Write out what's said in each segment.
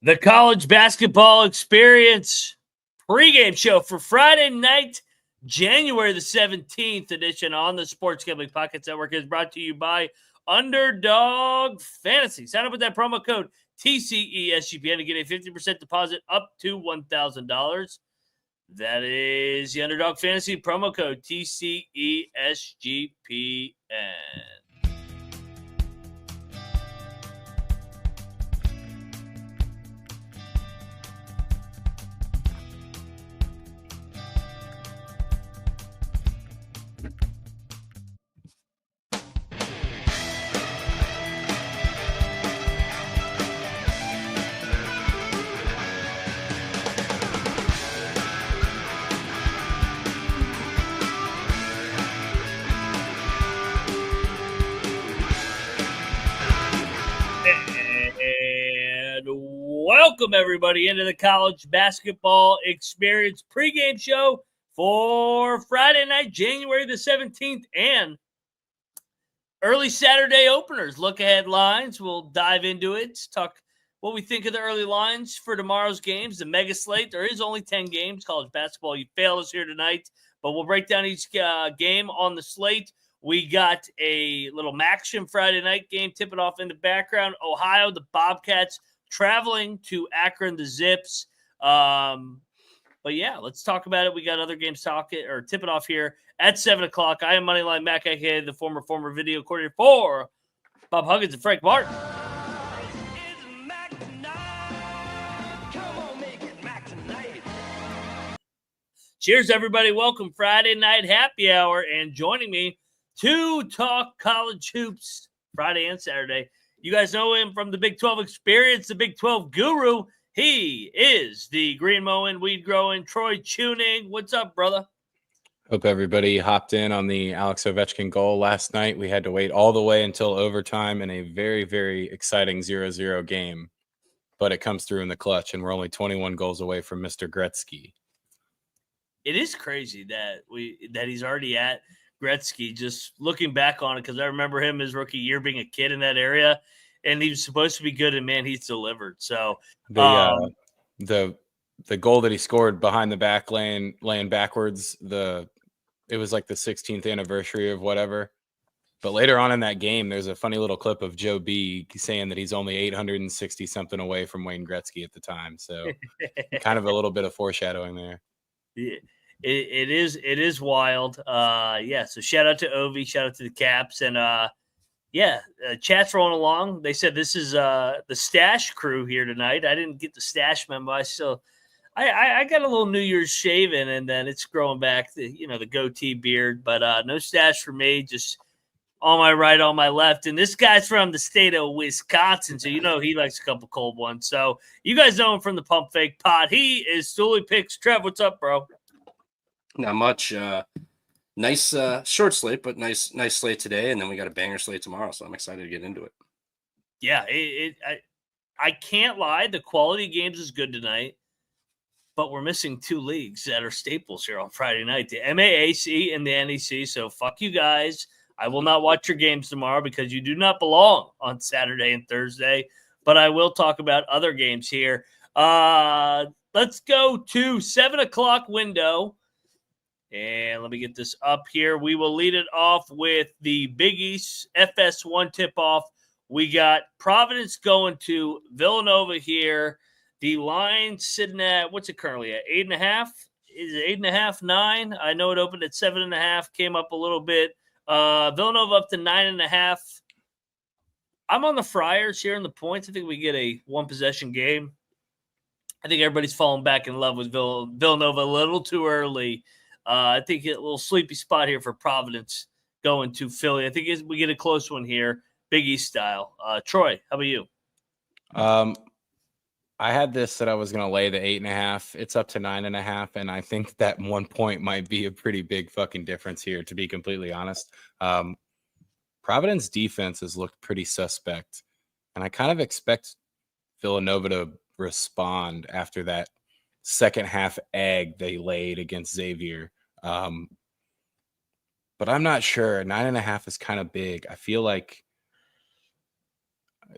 The college basketball experience pregame show for Friday night, January the 17th edition on the Sports Gambling Pockets Network is brought to you by Underdog Fantasy. Sign up with that promo code TCESGPN to get a 50% deposit up to $1,000. That is the Underdog Fantasy promo code TCESGPN. And welcome everybody into the college basketball experience pregame show for Friday night, January the 17th, and early Saturday openers. Look ahead lines. We'll dive into it, talk what we think of the early lines for tomorrow's games, the mega slate. There is only 10 games, college basketball. You failed us here tonight, but we'll break down each game on the slate. We got a little Maction Friday night game tipping off in the background. Ohio, the Bobcats traveling to Akron, the Zips. But yeah, let's talk about it. We got other games tipping off here at 7 o'clock. I am Moneyline Mac, aka the former video coordinator for Bob Huggins and Frank Martin. Cheers, everybody. Welcome Friday night happy hour. And joining me to talk college hoops Friday and Saturday. You guys know him from the Big 12 experience, the Big 12 guru. He is the green mowing, weed growing, Troy Tuning. What's up, brother? Hope everybody hopped in on the Alex Ovechkin goal last night. We had to wait all the way until overtime in a very, very exciting 0-0 game. But it comes through in the clutch, and we're only 21 goals away from Mr. Gretzky. It is crazy that he's already at Gretzky, just looking back on it, because I remember him his rookie year being a kid in that area, and he was supposed to be good, and man, he's delivered. So the goal that he scored behind the back lane, laying backwards, it was like the 16th anniversary of whatever. But later on in that game, there's a funny little clip of Joe B saying that he's only 860 something away from Wayne Gretzky at the time. So kind of a little bit of foreshadowing there. Yeah. It is wild. So shout out to Ovi, shout out to the Caps, and chat's rolling along. They said this is the stash crew here tonight. I didn't get the stash memo. I got a little New Year's shaving, and then it's growing back the goatee beard, but no stash for me, just on my right, on my left. And this guy's from the state of Wisconsin, so he likes a couple cold ones. So you guys know him from the Pump Fake Pod. He is Stooley Picks. Trev, what's up, bro? Not much. Nice short slate, but nice slate today, and then we got a banger slate tomorrow. So I'm excited to get into it. Yeah, I can't lie. The quality of games is good tonight, but we're missing two leagues that are staples here on Friday night: the MAAC and the NEC. So fuck you guys. I will not watch your games tomorrow because you do not belong on Saturday and Thursday. But I will talk about other games here. Let's go to 7 o'clock window. And let me get this up here. We will lead it off with the Big East FS1 tip-off. We got Providence going to Villanova here. The line sitting at, what's it currently at, 8.5? Is it 8.5, 9? I know it opened at 7.5, came up a little bit. Villanova up to 9.5. I'm on the Friars here in the points. I think we get a one-possession game. I think everybody's falling back in love with Villanova a little too early. I think a little sleepy spot here for Providence going to Philly. I think we get a close one here, Big East style. Troy, how about you? I had this that I was going to lay the 8.5. It's up to 9.5, and I think that 1 point might be a pretty big fucking difference here, to be completely honest. Providence defense has looked pretty suspect, and I kind of expect Villanova to respond after that second half egg they laid against Xavier. But I'm not sure. 9.5 is kind of big. I feel like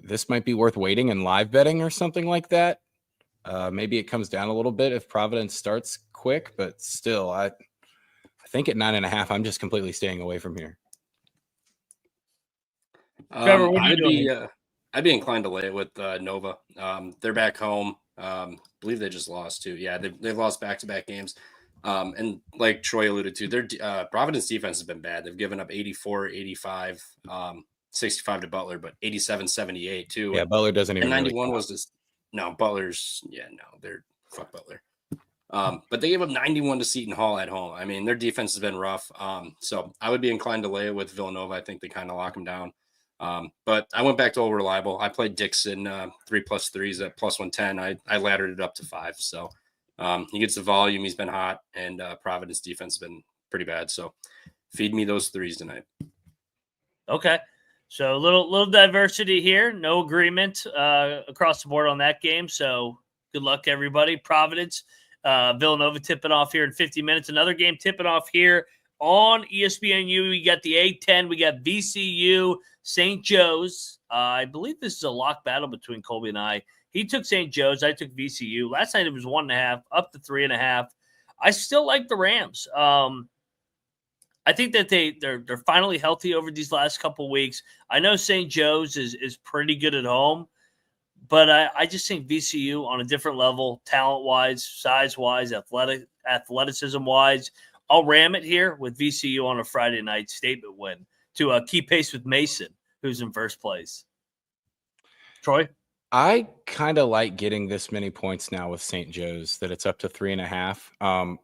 this might be worth waiting and live betting or something like that. Maybe it comes down a little bit if Providence starts quick, but still, I think at 9.5, I'm just completely staying away from here. Trevor, what are you doing? I'd be inclined to lay it with Nova. They're back home. Believe they just lost too. Yeah, they've lost back-to-back games. And like Troy alluded to, their Providence defense has been bad. They've given up 84, 85, 65 to Butler, but 87, 78 too. Yeah, Butler doesn't even. And 91 really was just no Butler's. Yeah, no, they're fuck Butler. But they gave up 91 to Seton Hall at home. I mean, their defense has been rough. So I would be inclined to lay it with Villanova. I think they kind of lock them down. But I went back to old reliable. I played Dixon 3+3s at +110. I laddered it up to 5. So he gets the volume. He's been hot, and Providence defense has been pretty bad. So feed me those threes tonight. Okay. So a little diversity here. No agreement across the board on that game. So good luck, everybody. Providence, Villanova tipping off here in 50 minutes. Another game tipping off here on ESPNU. We got the A10. We got VCU, St. Joe's. I believe this is a lock battle between Colby and I. He took St. Joe's. I took VCU. Last night it was 1.5, up to 3.5. I still like the Rams. I think that they're finally healthy over these last couple of weeks. I know St. Joe's is pretty good at home, but I just think VCU on a different level, talent-wise, size-wise, athleticism-wise. I'll ram it here with VCU on a Friday night statement win to keep pace with Mason, who's in first place. Troy? I kind of like getting this many points now with St. Joe's, that it's up to 3.5.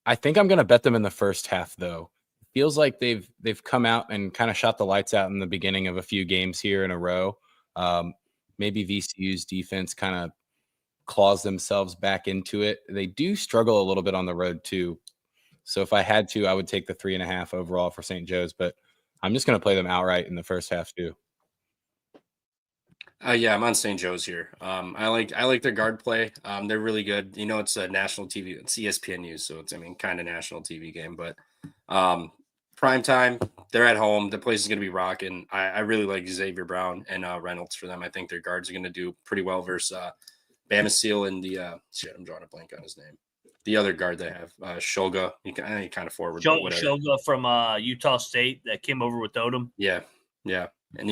I think I'm going to bet them in the first half, though. It feels like they've come out and kind of shot the lights out in the beginning of a few games here in a row. Maybe VCU's defense kind of claws themselves back into it. They do struggle a little bit on the road, too. So if I had to, I would take the 3.5 overall for St. Joe's, but I'm just going to play them outright in the first half, too. Yeah, I'm on St. Joe's here. I like their guard play. They're really good. You know, it's a national TV. It's ESPN News, so it's kind of national TV game. But prime time, they're at home. The place is going to be rocking. I really like Xavier Brown and Reynolds for them. I think their guards are going to do pretty well versus Bamasil and the I'm drawing a blank on his name. The other guard they have, Shoga. He kind of forward. Shoga from Utah State that came over with Odom. Yeah, and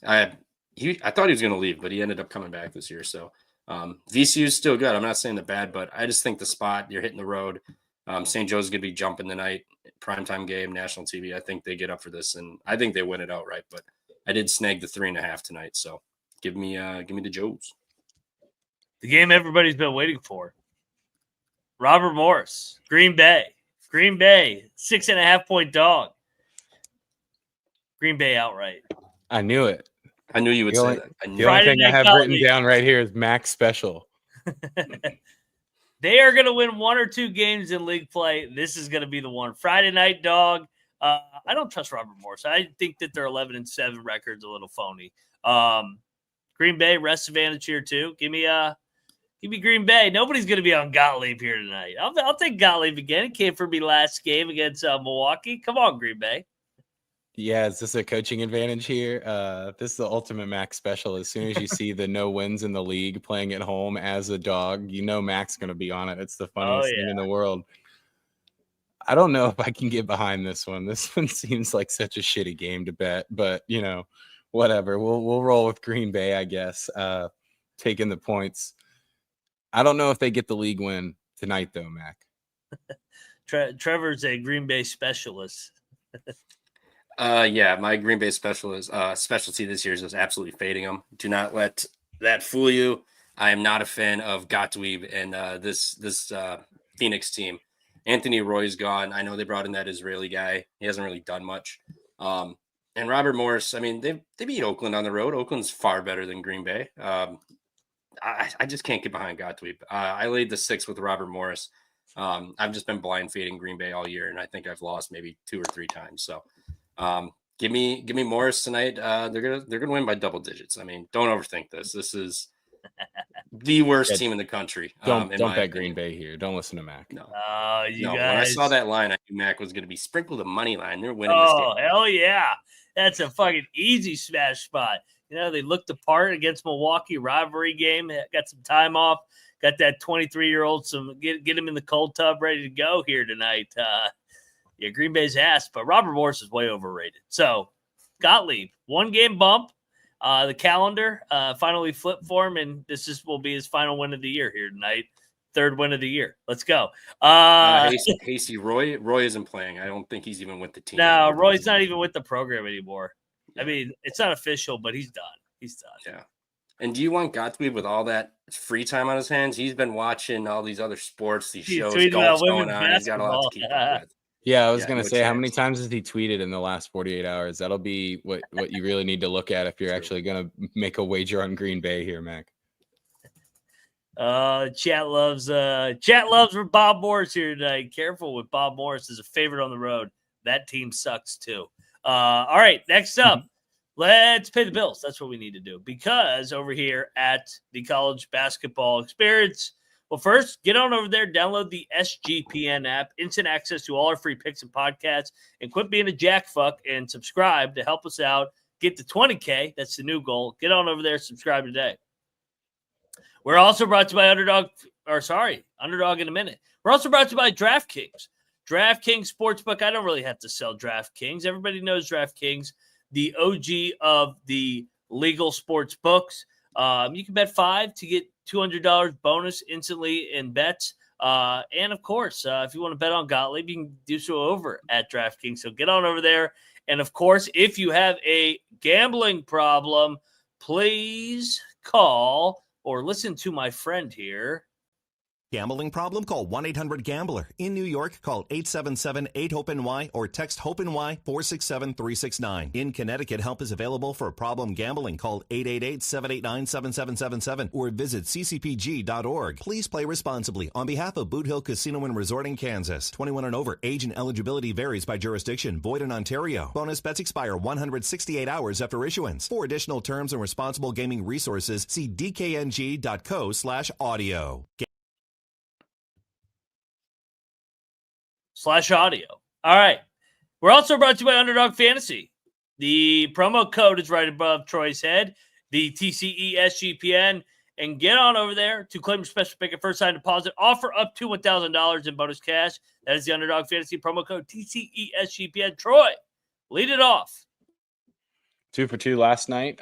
I thought he was going to leave, but he ended up coming back this year. So VCU is still good. I'm not saying they're bad, but I just think the spot, you're hitting the road. St. Joe's is going to be jumping tonight, primetime game, national TV. I think they get up for this, and I think they win it outright. But I did snag the 3.5 tonight, so give me the Joes. The game everybody's been waiting for. Robert Morris, Green Bay, 6.5-point dog. Green Bay outright. I knew it. I knew you would say that. The only thing I have written down right here is Max Special. They are going to win 1 or 2 games in league play. This is going to be the one. Friday night dog. I don't trust Robert Morris. I think that their 11-7 record's a little phony. Green Bay rest advantage here too. Give me Green Bay. Nobody's going to be on Gottlieb here tonight. I'll take Gottlieb again. It came for me last game against Milwaukee. Come on, Green Bay. Yeah, is this a coaching advantage here? This is the ultimate Max Special. As soon as you see the no wins in the league playing at home as a dog, you know Mac's going to be on it. It's the funniest thing in the world. I don't know if I can get behind this one. This one seems like such a shitty game to bet, but whatever. We'll roll with Green Bay, I guess. Taking the points. I don't know if they get the league win tonight, though, Mac. Trevor's a Green Bay specialist. Yeah, my Green Bay specialty this year is absolutely fading them. Do not let that fool you. I am not a fan of Gottlieb and this Phoenix team. Anthony Roy's gone. I know they brought in that Israeli guy. He hasn't really done much. And Robert Morris, I mean, they beat Oakland on the road. Oakland's far better than Green Bay. I just can't get behind Gottlieb. I laid the 6 with Robert Morris. I've just been blind fading Green Bay all year, and I think I've lost maybe 2 or 3 times. So give me Morris tonight. They're gonna win by double digits. I mean, don't overthink this. This is the worst team in the country. Don't bet Green Bay here. Don't listen to Mac. No. Guys. When I saw that line, I knew Mac was going to be sprinkled a money line. They're winning this game. Oh, hell yeah. That's a fucking easy smash spot. They looked the part against Milwaukee, rivalry game. Got some time off. Got that 23-year-old, get him in the cold tub ready to go here tonight. Green Bay's ass, but Robert Morris is way overrated. So, Gottlieb, 1-game bump. The calendar finally flipped for him, and will be his final win of the year here tonight. 3rd win of the year. Let's go. Hasty Roy isn't playing. I don't think he's even with the team. No, Roy's not even with the program anymore. Yeah. I mean, it's not official, but he's done. Yeah. And do you want Gottlieb with all that free time on his hands? He's been watching all these other sports, these shows, golf's going on. He's got a lot to keep up with. Yeah, I was going to say, how many times has he tweeted in the last 48 hours? That'll be what you really need to look at if you're actually going to make a wager on Green Bay here, Mac. Chat loves with Bob Morris here tonight. Careful with Bob Morris as a favorite on the road. That team sucks too. All right, next up, let's pay the bills. That's what we need to do because over here at the College Basketball Experience. Well, first, get on over there, download the SGPN app, instant access to all our free picks and podcasts, and quit being a jackfuck and subscribe to help us out. Get to 20K. That's the new goal. Get on over there, subscribe today. We're also brought to you by Underdog in a minute. We're also brought to you by DraftKings. DraftKings Sportsbook. I don't really have to sell DraftKings. Everybody knows DraftKings, the OG of the legal sports books. You can bet $5 to get $200 bonus instantly in bets. And, of course, if you want to bet on Gottlieb, you can do so over at DraftKings. So get on over there. And, of course, if you have a gambling problem, please call or listen to my friend here. Gambling problem? Call 1-800-GAMBLER. In New York, call 877-8-HOPE-NY or text HOPE-NY 467-369. In Connecticut, help is available for problem gambling. Call 888-789-7777 or visit ccpg.org. Please play responsibly. On behalf of Boot Hill Casino and Resort in Kansas, 21 and over. Age and eligibility varies by jurisdiction. Void in Ontario. Bonus bets expire 168 hours after issuance. For additional terms and responsible gaming resources, see dkng.co/audio. /audio. All right. We're also brought to you by Underdog Fantasy. The promo code is right above Troy's head, the TCE SGPN, and get on over there to claim your special pick and first time deposit. Offer up to $1,000 in bonus cash. That is the Underdog Fantasy promo code TCE SGPN. Troy, lead it off. 2 for 2 last night.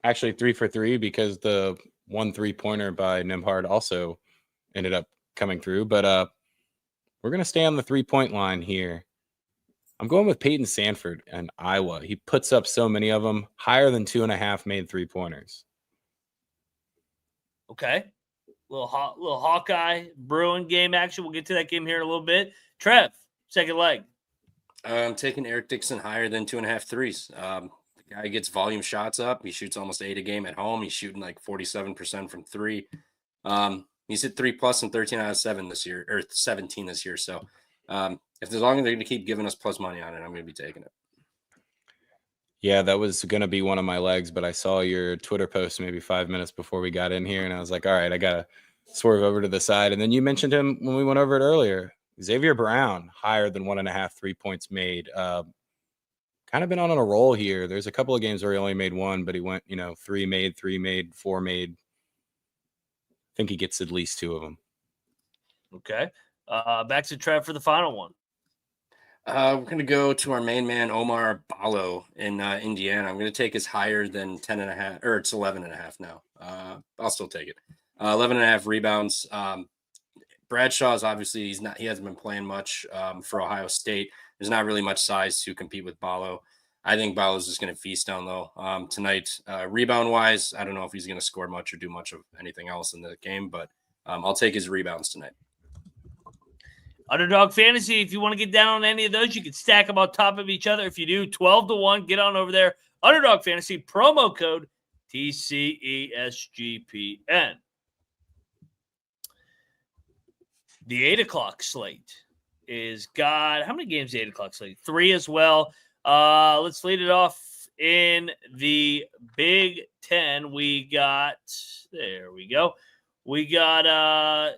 Actually 3 for 3 because the 1 3-pointer by Nembhard also ended up coming through. But we're going to stay on the 3-point line here. I'm going with Peyton Sanford in Iowa. He puts up so many of them, higher than 2.5 made 3-pointers. Okay. Little Hawkeye Bruin game action. We'll get to that game here in a little bit. Trev, second leg. I'm taking Eric Dixon higher than 2.5 threes. The guy gets volume shots up. He shoots almost 8 a game at home. He's shooting like 47% from 3. He's hit 3+ and 13 out of 7 this year, or 17 this year. So as long as they're going to keep giving us plus money on it, I'm going to be taking it. Yeah, that was going to be one of my legs, but I saw your Twitter post maybe 5 minutes before we got in here, and I was like, all right, I got to swerve over to the side. And then you mentioned him when we went over it earlier. Xavier Brown, higher than 1.5 3-points made. Kind of been on a roll here. There's a couple of games where he only made 1, but he went, 3 made, 4 made. I think he gets at least 2 of them. Okay. Back to Trev for the final one. We're going to go to our main man, Omar Ballo in Indiana. I'm going to take his higher than 10.5, or it's 11.5 now. I'll still take it. 11.5 rebounds. Bradshaw's obviously he hasn't been playing much for Ohio State. There's not really much size to compete with Ballo. I think Ballo's just going to feast down low tonight. Rebound wise, I don't know if he's going to score much or do much of anything else in the game, but I'll take his rebounds tonight. Underdog Fantasy, if you want to get down on any of those, you can stack them on top of each other. If you do, 12-1, get on over there. Underdog Fantasy, promo code TCESGPN. The 8 o'clock slate is how many games 8 o'clock slate? 3 as well. Let's lead it off in the Big Ten. There we go. We got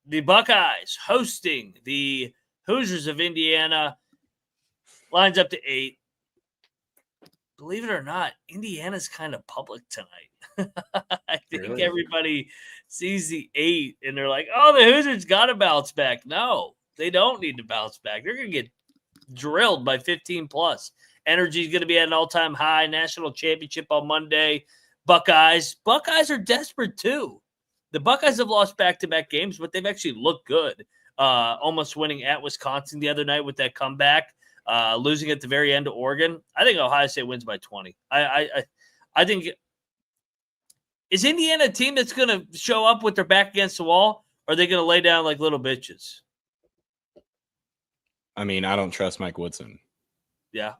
the Buckeyes hosting the Hoosiers of Indiana. Lines up to 8. believe it or not, Indiana's kind of public tonight. I think Really? everybody sees the 8 and they're like, oh, the Hoosiers got to bounce back. No, they don't need to bounce back. They're going to get drilled by 15 plus. Energy is going to be at an all-time high. National championship on Monday. Buckeyes are desperate too. The Buckeyes have lost back-to-back games, but they've actually looked good. Almost winning at Wisconsin the other night with that comeback. Losing at the very end to Oregon. I think Ohio State wins by 20. I think, is Indiana a team that's going to show up with their back against the wall, or are they going to lay down like little bitches? I mean, I don't trust Mike Woodson. Yeah.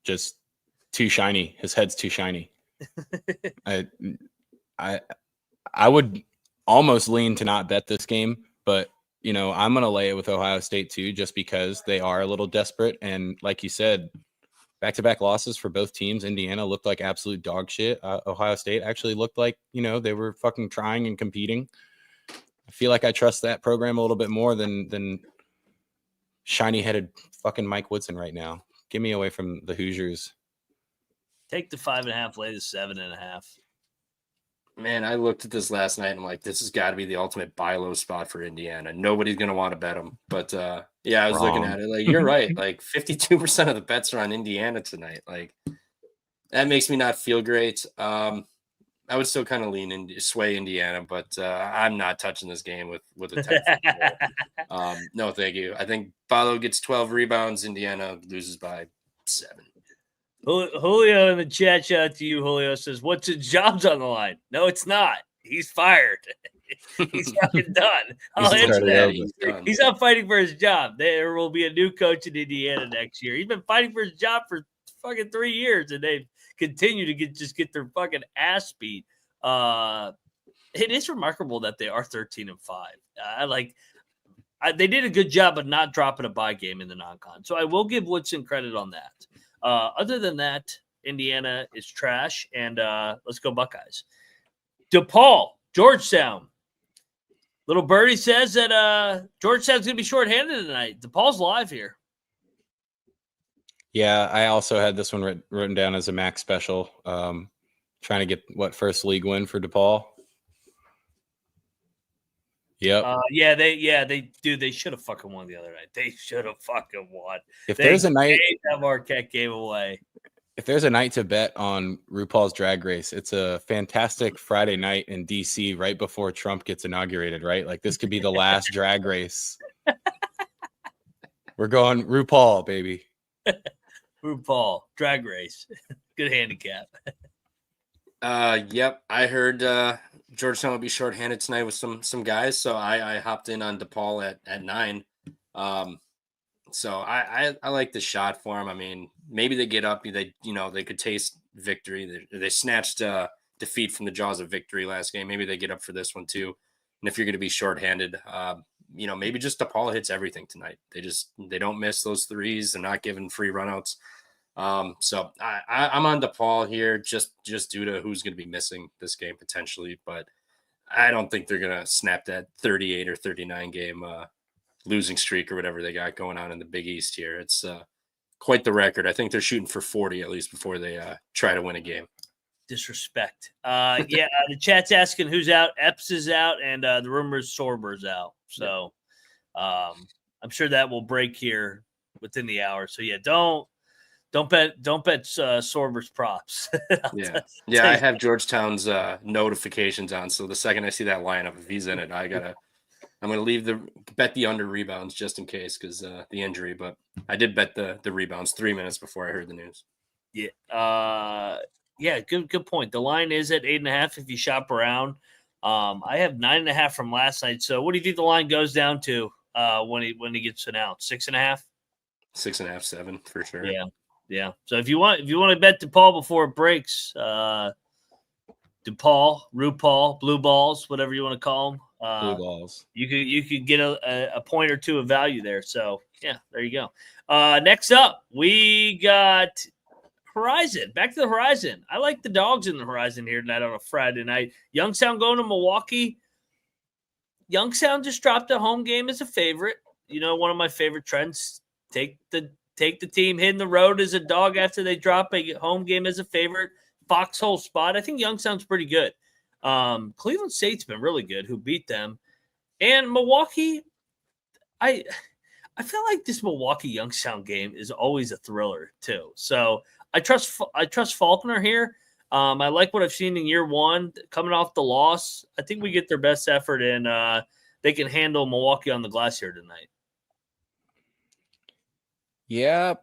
Just too shiny. His head's too shiny. I would almost lean to not bet this game, but I'm going to lay it with Ohio State too, just because they are a little desperate. And like you said, back-to-back losses for both teams. Indiana looked like absolute dog shit. Ohio State actually looked like, they were fucking trying and competing. I feel like I trust that program a little bit more than shiny-headed fucking Mike Woodson right now. Get me away from the Hoosiers. Take the 5.5, lay the 7.5. Man, I looked at this last night and I'm like, this has got to be the ultimate buy low spot for Indiana. Nobody's going to want to bet them. But yeah, I was looking at it. Like, you're right. Like 52% of the bets are on Indiana tonight. Like, that makes me not feel great. I would still kind of sway Indiana, but I'm not touching this game with a 10. No, thank you. I think Balo gets 12 rebounds. Indiana loses by 7. Julio in the chat, shout out to you. Julio says, what's his job's on the line? No, it's not. He's fired. He's fucking done. I'll answer that. He's not fighting for his job. There will be a new coach in Indiana next year. He's been fighting for his job for fucking 3 years, and they've continued to get their fucking ass beat. It is remarkable that they are 13-5. They did a good job of not dropping a bye game in the non-con. So I will give Woodson credit on that. Other than that, Indiana is trash, and let's go Buckeyes. DePaul, Georgetown. Little Birdie says that Georgetown's going to be shorthanded tonight. DePaul's live here. Yeah, I also had this one written down as a max special. Trying to get first league win for DePaul. Yep. They do. They should have fucking won the other night. They should have fucking won. If there's a night, that Marquette game away. If there's a night to bet on RuPaul's Drag Race, it's a fantastic Friday night in DC right before Trump gets inaugurated. Right, like this could be the last Drag Race. We're going RuPaul, baby. RuPaul Drag Race. Good handicap. Yep, I heard Georgetown will be shorthanded tonight with some guys, so I hopped in on DePaul at 9. So I like the shot for them. I mean, maybe they get up. They could taste victory. They snatched defeat from the jaws of victory last game. Maybe they get up for this one too. And if you're going to be shorthanded, maybe just DePaul hits everything tonight. They don't miss those threes. They're not giving free runouts. So I'm on DePaul here just due to who's going to be missing this game potentially, but I don't think they're going to snap that 38 or 39 game losing streak or whatever they got going on in the Big East here. It's quite the record. I think they're shooting for 40 at least before they try to win a game. Disrespect. The chat's asking who's out. Epps is out, and the rumor is Sorber's out. So I'm sure that will break here within the hour. So yeah, don't bet Sorber's props. I have Georgetown's notifications on, so the second I see that lineup, if he's in it, I'm gonna bet the under rebounds just in case because the injury. But I did bet the rebounds 3 minutes before I heard the news. Good point. The line is at 8.5 if you shop around. I have 9.5 from last night. So what do you think the line goes down to when he gets announced? 6.5? 6.5, 7 for sure. Yeah. So if you want to bet DePaul before it breaks, DePaul, RuPaul, blue balls, whatever you want to call them. Blue balls. You could get a point or two of value there. So yeah, there you go. Next up, we got Horizon. Back to the Horizon. I like the dogs in the Horizon here tonight on a Friday night. Youngstown going to Milwaukee. Youngstown just dropped a home game as a favorite. One of my favorite trends. Take the Take the team hitting the road as a dog after they drop a home game as a favorite. Foxhole spot. I think Youngstown's pretty good. Cleveland State's been really good, who beat them. And Milwaukee, I feel like this Milwaukee Youngstown game is always a thriller too. So I trust Faulkner here. I like what I've seen in year one coming off the loss. I think we get their best effort and they can handle Milwaukee on the glass here tonight. Yeah.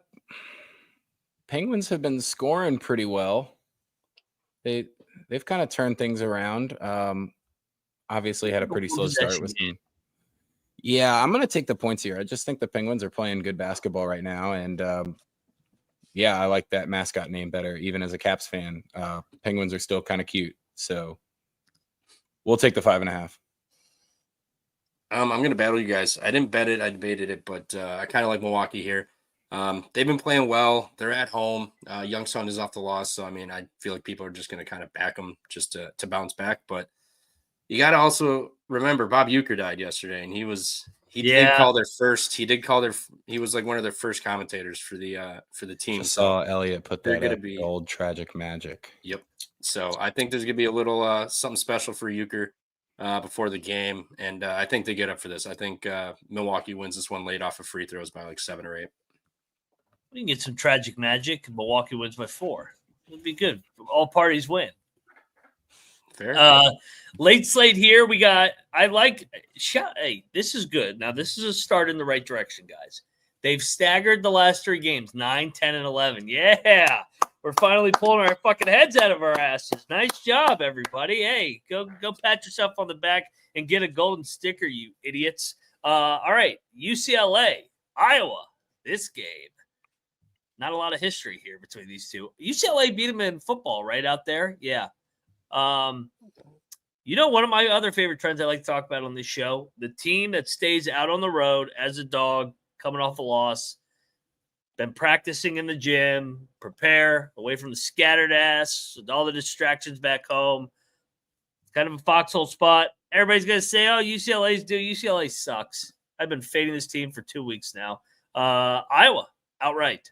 Penguins have been scoring pretty well. They've kind of turned things around. Obviously had a pretty slow start with them. Yeah, I'm going to take the points here. I just think the Penguins are playing good basketball right now. And I like that mascot name better, even as a Caps fan. Penguins are still kind of cute. So we'll take the 5.5. I'm going to battle you guys. I didn't bet it. I debated it, but I kind of like Milwaukee here. They've been playing well. They're at home. Youngstown is off the loss. So, I mean, I feel like people are just going to kind of back them just to bounce back. But you got to also remember Bob Uecker died yesterday, and he did call their first. He was like one of their first commentators for the team. Just saw Elliot put that up, the old tragic magic. Yep. So I think there's going to be a little something special for Uecker before the game, and I think they get up for this. I think Milwaukee wins this one late off of free throws by like 7 or 8. We can get some tragic magic. Milwaukee wins by 4. It'll be good. All parties win. Fair. Late slate here. We got. Hey, this is good. Now this is a start in the right direction, guys. They've staggered the last 3 games: 9, 10, and 11. Yeah, we're finally pulling our fucking heads out of our asses. Nice job, everybody. Hey, go pat yourself on the back and get a golden sticker, you idiots. All right, UCLA, Iowa. This game. Not a lot of history here between these two. UCLA beat them in football right out there. Yeah. One of my other favorite trends I like to talk about on this show, the team that stays out on the road as a dog coming off a loss, been practicing in the gym, prepare away from the scattered ass with all the distractions back home. It's kind of a foxhole spot. Everybody's going to say, oh, UCLA sucks. I've been fading this team for 2 weeks now. Iowa, outright.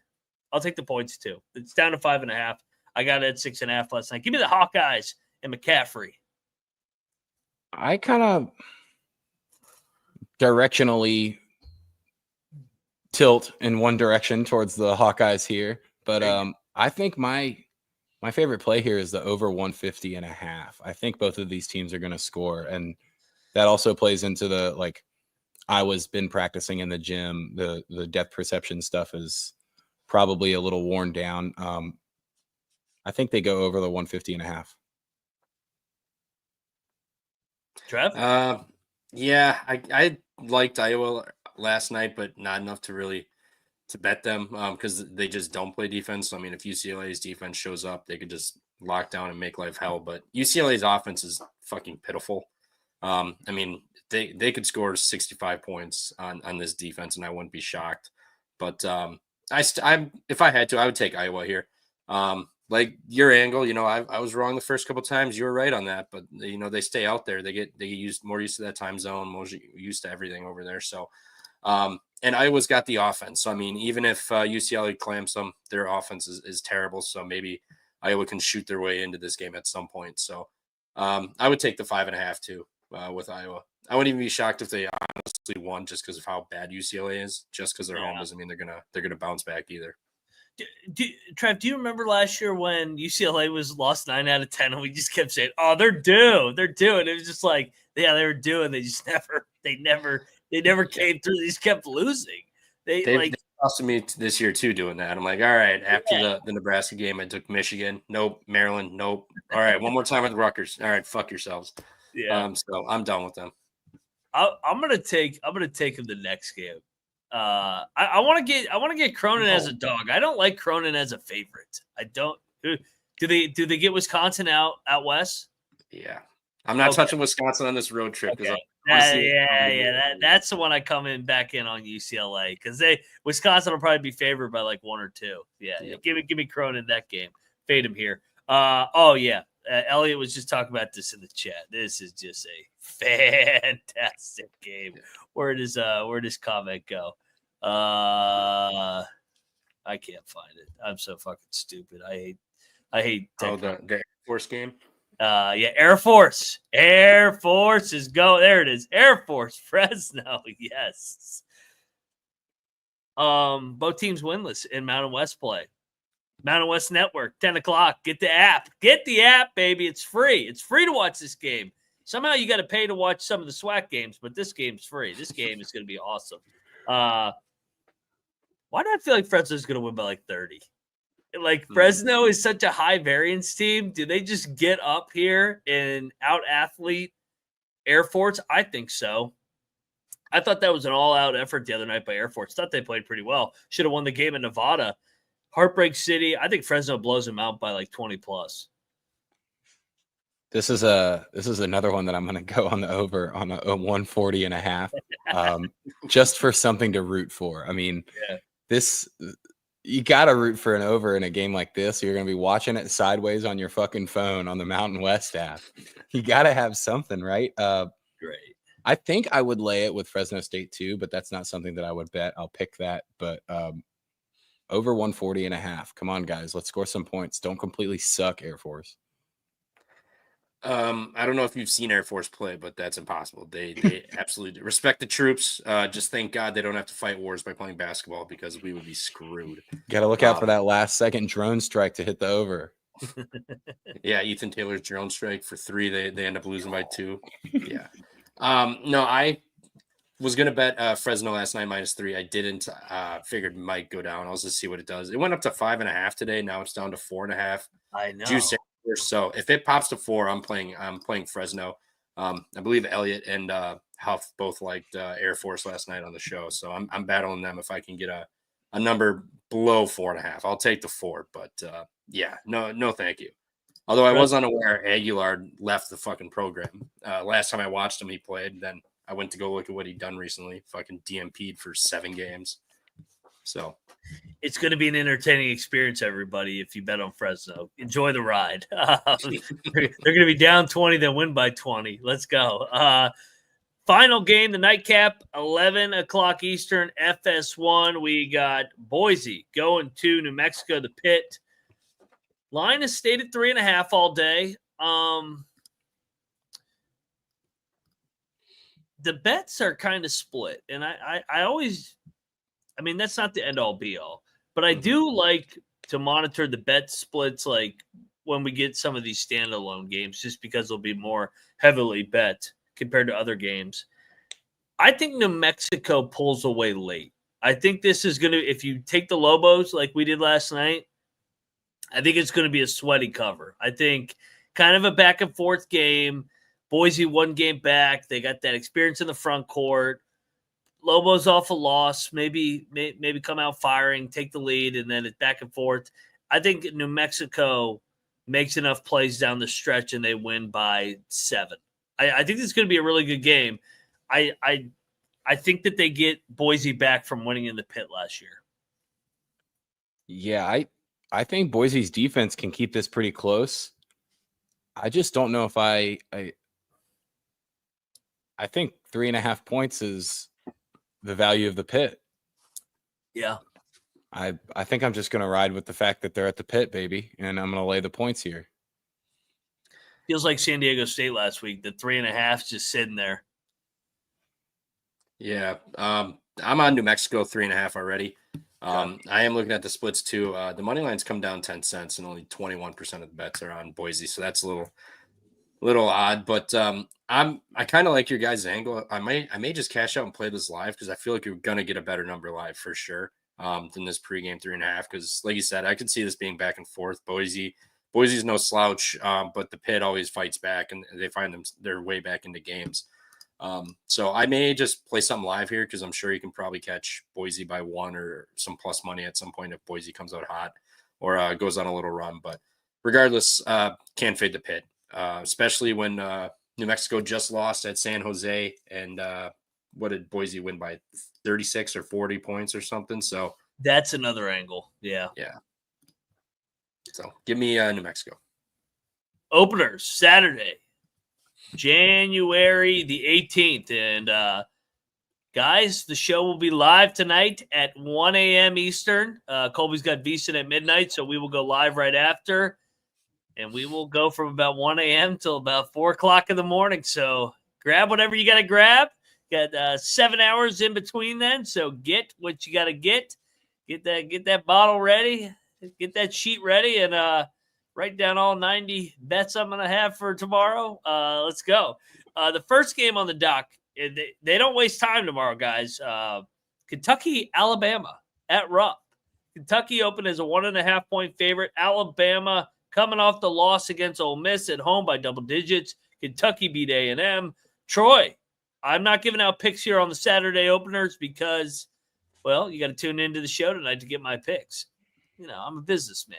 I'll take the points too. It's down to 5.5. I got it at 6.5 last night. Give me the Hawkeyes and McCaffrey. I kind of directionally tilt in one direction towards the Hawkeyes here, but I think my favorite play here is the over 150.5. I think both of these teams are going to score, and that also plays into the Iowa's been practicing in the gym. The depth perception stuff is probably a little worn down. I think they go over the 150.5. Trev? I liked Iowa last night, but not enough to bet them because they just don't play defense. So, I mean, if UCLA's defense shows up, they could just lock down and make life hell. But UCLA's offense is fucking pitiful. I mean, they could score 65 points on this defense, and I wouldn't be shocked. But if I had to, I would take Iowa here. Like your angle, I was wrong the first couple of times. You were right on that, but they stay out there. They get more used to that time zone, more used to everything over there. So, and Iowa's got the offense. So, I mean, even if UCLA clamps them, their offense is terrible. So maybe Iowa can shoot their way into this game at some point. So, I would take the 5.5 too with Iowa. I wouldn't even be shocked if they honestly won just because of how bad UCLA is. Just because they're home doesn't mean they're gonna bounce back either. Trev, do you remember last year when UCLA was lost 9 out of 10 and we just kept saying, oh, they're due. They're due. And it was just like, yeah, they were due. And they just never came through. They just kept losing. They lost to me this year too doing that. I'm like, all right, after the Nebraska game, I took Michigan. Nope. Maryland. Nope. All right. One more time with Rutgers. All right. Fuck yourselves. Yeah. So I'm done with them. I'm gonna take him the next game. I want to get Cronin as a dog. I don't like Cronin as a favorite. I don't. Do they get Wisconsin out west? Yeah, I'm not touching Wisconsin on this road trip. Okay. That's the one I come back in on UCLA because Wisconsin will probably be favored by like 1 or 2. Yeah. Give me Cronin that game. Fade him here. Elliot was just talking about this in the chat. This is just a fantastic game. Where does comment go? I can't find it. I'm so fucking stupid. I hate the Air Force game. Yeah, Air Force. Air Force is go. There it is. Air Force Fresno. Yes. Both teams winless in Mountain West play. Mountain West Network, 10 o'clock. Get the app. Get the app, baby. It's free. It's free to watch this game. Somehow you got to pay to watch some of the SWAC games, but this game's free. This game is going to be awesome. Why do I feel like Fresno's going to win by like 30? Like Fresno is such a high variance team. Do they just get up here and out athlete Air Force? I think so. I thought that was an all-out effort the other night by Air Force. Thought they played pretty well. Should have won the game in Nevada. Heartbreak City. I think Fresno blows them out by like 20 plus. This is another one that I'm going to go on the over on a 140.5, just for something to root for. I mean, this you got to root for an over in a game like this. You're going to be watching it sideways on your fucking phone on the Mountain West app. You got to have something, right? Great. I think I would lay it with Fresno State too, but that's not something that I would bet. I'll pick that, but over 140.5. Come on, guys, let's score some points. Don't completely suck, Air Force. I don't know if you've seen Air Force play, but that's impossible. They absolutely respect the troops. Just thank God they don't have to fight wars by playing basketball, because we would be screwed. Got to look out for that last second drone strike to hit the over. Yeah, Ethan Taylor's drone strike for 3. They end up losing by 2. Yeah. No, I was gonna bet Fresno last night -3. I didn't. Figured it might go down. I'll just see what it does. It went up to 5.5 today. Now it's down to 4.5. I know. Juice. So if it pops to 4, I'm playing Fresno. I believe Elliott and Huff both liked Air Force last night on the show. So I'm battling them if I can get a number below 4.5. I'll take the 4, but no, thank you. Although I was unaware Aguilar left the fucking program. Last time I watched him, he played. Then I went to go look at what he'd done recently. Fucking DMP'd for 7 games. So it's going to be an entertaining experience, everybody, if you bet on Fresno. Enjoy the ride. They're going to be down 20, then win by 20. Let's go. Final game, the nightcap, 11 o'clock Eastern, FS1. We got Boise going to New Mexico, the Pit. Line is stayed at 3.5 all day. The bets are kind of split, and I always – I mean, that's not the end-all, be-all. But I do like to monitor the bet splits like when we get some of these standalone games, just because they'll be more heavily bet compared to other games. I think New Mexico pulls away late. I think this is going to – if you take the Lobos like we did last night, I think it's going to be a sweaty cover. I think kind of a back-and-forth game. Boise 1 game back. They got that experience in the front court. Lobos off a loss, maybe come out firing, take the lead, and then it's back and forth. I think New Mexico makes enough plays down the stretch and they win by 7. I think this is going to be a really good game. I think that they get Boise back from winning in the Pit last year. Yeah, I think Boise's defense can keep this pretty close. I just don't know if I think 3.5 points is the value of the Pit. Yeah. I think I'm just going to ride with the fact that they're at the Pit, baby, and I'm going to lay the points here. Feels like San Diego State last week. The 3.5 just sitting there. Yeah. I'm on New Mexico 3.5 already. I am looking at the splits too. The money lines come down 10 cents and only 21% of the bets are on Boise. So that's a little odd, but I kind of like your guys' angle. I may just cash out and play this live because I feel like you're gonna get a better number live for sure than this pregame 3.5. Because like you said, I could see this being back and forth. Boise's no slouch, but the Pit always fights back and they find their way back into games. So I may just play something live here because I'm sure you can probably catch Boise by 1 or some plus money at some point if Boise comes out hot or goes on a little run. But regardless, can't fade the Pit. Especially when New Mexico just lost at San Jose, and what did Boise win by 36 or 40 points or something? So that's another angle. Yeah. So give me New Mexico. Openers Saturday, January the 18th, and got Guys, the show will be live tonight at 1 a.m. Eastern. Colby's got VSiN at midnight, so we will go live right after. And we will go from about 1 a.m. till about 4 o'clock in the morning. So grab whatever you got to grab. Got 7 hours in between then. So get what you got to get. Get that bottle ready. Get that sheet ready. And write down all 90 bets I'm going to have for tomorrow. Let's go. The first game on the dock, they don't waste time tomorrow, guys. Kentucky, Alabama at Rupp. Kentucky opened as a 1.5-point favorite. Alabama coming off the loss against Ole Miss at home by double digits. Kentucky beat A&M. Troy, I'm not giving out picks here on the Saturday openers because, well, you got to tune into the show tonight to get my picks. You know, I'm a businessman.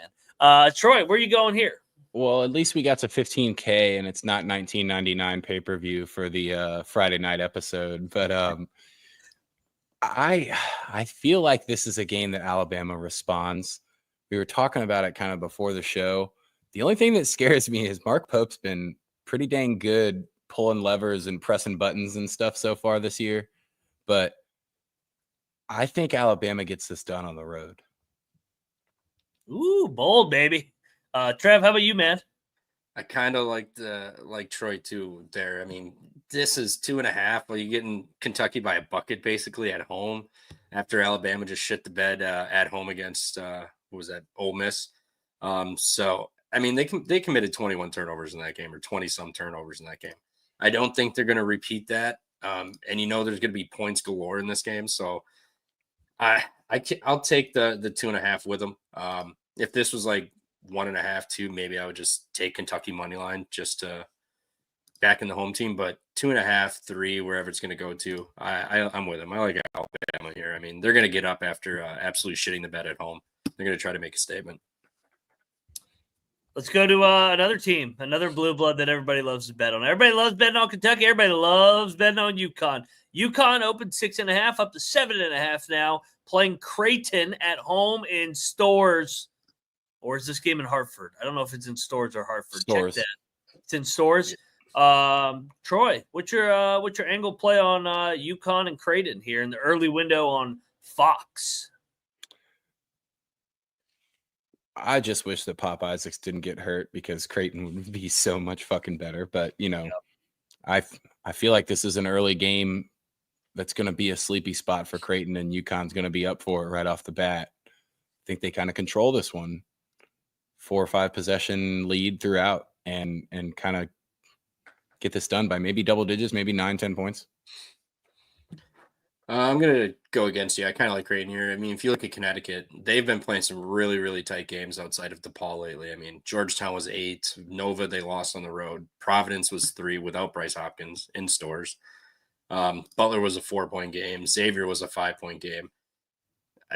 Troy, where are you going here? Well, at least we got to 15K, and it's not $19.99 pay-per-view for the Friday night episode. But I feel like this is a game that Alabama responds. We were talking about it kind of before the show. The only thing that scares me is Mark Pope's been pretty dang good pulling levers and pressing buttons and stuff so far this year. But I think Alabama gets this done on the road. Ooh, bold, baby. Trev, how about you, man? I kind of like Troy too there. I mean, this is 2.5. Well, you're getting Kentucky by a bucket basically at home after Alabama just shit the bed at home against what was that, Ole Miss. So I mean, they committed 21 turnovers in that game, or 20-some turnovers in that game. I don't think they're going to repeat that. And there's going to be points galore in this game. So I'll take the 2.5 with them. If this was like 1.5, 2, maybe I would just take Kentucky money line just to back in the home team. But 2.5, 3, wherever it's going to go to, I'm with them. I like Alabama here. I mean, they're going to get up after absolutely shitting the bed at home. They're going to try to make a statement. Let's go to another team, another blue blood that everybody loves to bet on. Everybody loves betting on Kentucky. Everybody loves betting on UConn. UConn opened 6.5 up to 7.5 now, playing Creighton at home in Stores. Or is this game in Hartford? I don't know if it's in Stores or Hartford. Stores. Check that. It's in Stores. Troy, what's your angle play on UConn and Creighton here in the early window on Fox? I just wish that Pop Isaacs didn't get hurt because Creighton would be so much fucking better. But, yep. I feel like this is an early game that's going to be a sleepy spot for Creighton, and UConn's going to be up for it right off the bat. I think they kind of control this one. 4 or 5 possession lead throughout and kind of get this done by maybe double digits, maybe 9-10 points. I'm going to go against you. I kind of like Creighton here. I mean, if you look at Connecticut, they've been playing some really, really tight games outside of DePaul lately. I mean, Georgetown was 8. Nova, they lost on the road. Providence was 3 without Bryce Hopkins in Stores. Butler was a 4-point game. Xavier was a 5-point game.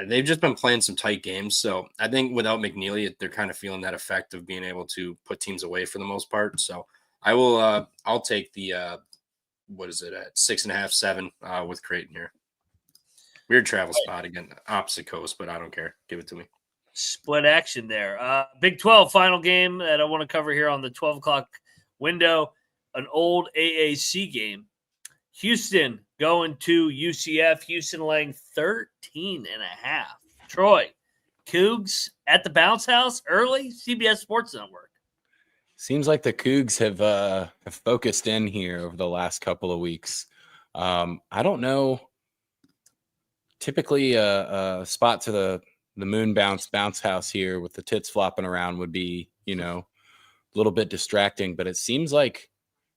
They've just been playing some tight games. So I think without McNeely, they're kind of feeling that effect of being able to put teams away for the most part. So I will, I'll take the, what is it at 6.5, 7 with Creighton here. Weird travel spot again, opposite coast, but I don't care. Give it to me. Split action there. Big 12 final game that I want to cover here on the 12 o'clock window, an old AAC game. Houston going to UCF. Houston laying 13.5. Troy, Cougs at the bounce house early. CBS Sports Network. Seems like the Cougs have focused in here over the last couple of weeks. I don't know. Typically, a spot to the moon bounce house here with the tits flopping around would be, a little bit distracting. But it seems like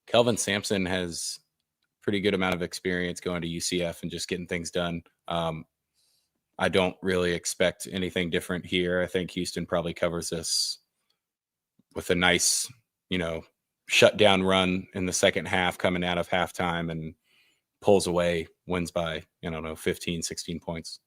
Kelvin Sampson has a pretty good amount of experience going to UCF and just getting things done. I don't really expect anything different here. I think Houston probably covers this with a nice, shutdown run in the second half coming out of halftime and pulls away, wins by, 15, 16 points.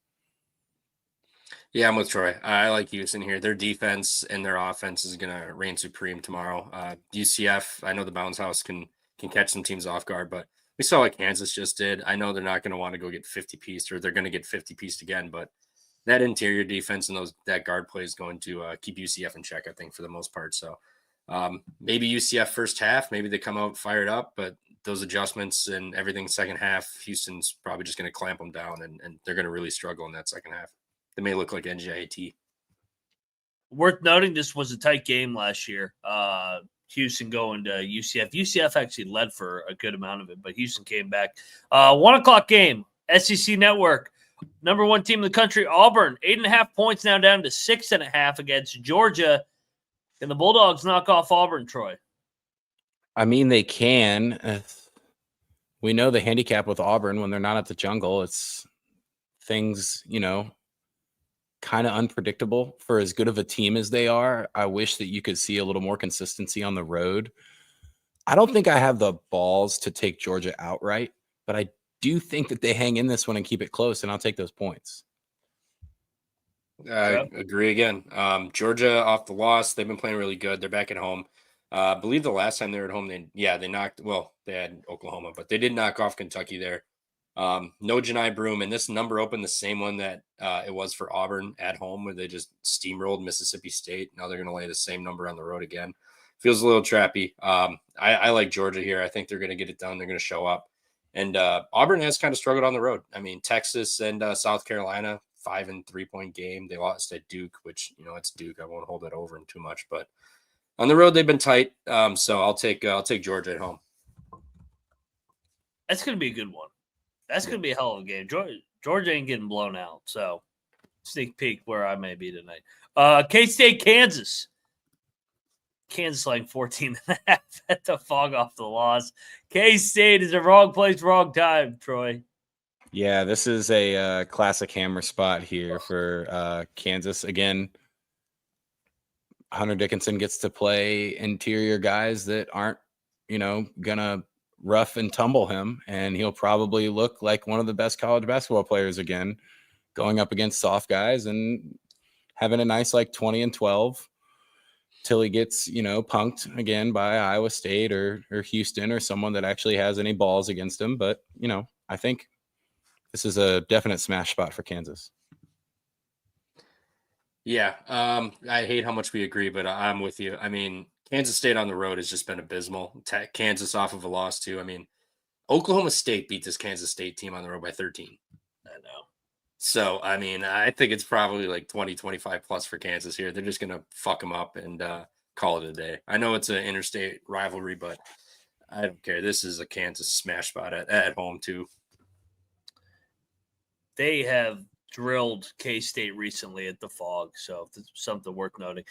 Yeah, I'm with Troy. I like Houston here. Their defense and their offense is going to reign supreme tomorrow. UCF, I know the bounce house can catch some teams off guard, but we saw what Kansas just did. I know they're not going to want to go get 50-pieced, or they're going to get 50-pieced again, but that interior defense and that guard play is going to keep UCF in check, I think, for the most part. So maybe UCF first half, maybe they come out fired up, but those adjustments and everything second half, Houston's probably just going to clamp them down, and they're going to really struggle in that second half. They may look like NJIT. Worth noting, this was a tight game last year. Houston going to UCF. UCF actually led for a good amount of it, but Houston came back. 1 o'clock game, SEC Network. Number 1 team in the country, Auburn. 8.5 points now down to 6.5 against Georgia. Can the Bulldogs knock off Auburn, Troy? I mean, they can. We know the handicap with Auburn when they're not at the jungle. It's things, kind of unpredictable for as good of a team as they are. I wish that you could see a little more consistency on the road. I don't think I have the balls to take Georgia outright, but I do think that they hang in this one and keep it close, and I'll take those points. I agree again. Georgia off the loss. They've been playing really good. They're back at home. I believe the last time they were at home, they had Oklahoma, but they did knock off Kentucky there. No Janai Broom, and this number opened the same one that it was for Auburn at home, where they just steamrolled Mississippi State. Now they're going to lay the same number on the road again. Feels a little trappy. I like Georgia here. I think they're going to get it done. They're going to show up. And Auburn has kind of struggled on the road. I mean, Texas and South Carolina, 5 and 3-point game. They lost at Duke, which, it's Duke. I won't hold that over them too much, but on the road they've been tight. So I'll take Georgia at home. That's going to be a good one. That's going to be a hell of a game. Georgia ain't getting blown out. So sneak peek where I may be tonight. K-State, Kansas. Kansas laying 14.5 at the fog off the loss. K-State is the wrong place, wrong time, Troy. Yeah, this is a classic hammer spot here for Kansas. Again, Hunter Dickinson gets to play interior guys that aren't, going to rough and tumble him, and he'll probably look like one of the best college basketball players again, going up against soft guys and having a nice 20-12 till he gets, punked again by Iowa State or Houston or someone that actually has any balls against him. But, I think this is a definite smash spot for Kansas. Yeah, I hate how much we agree, but I'm with you. I mean, Kansas State on the road has just been abysmal. Kansas off of a loss, too. I mean, Oklahoma State beat this Kansas State team on the road by 13. I know. So, I mean, I think it's probably 20, 25 plus for Kansas here. They're just going to fuck them up and call it a day. I know it's an interstate rivalry, but I don't care. This is a Kansas smash spot at home, too. They have drilled K-State recently at the Fog, so that's something worth noting.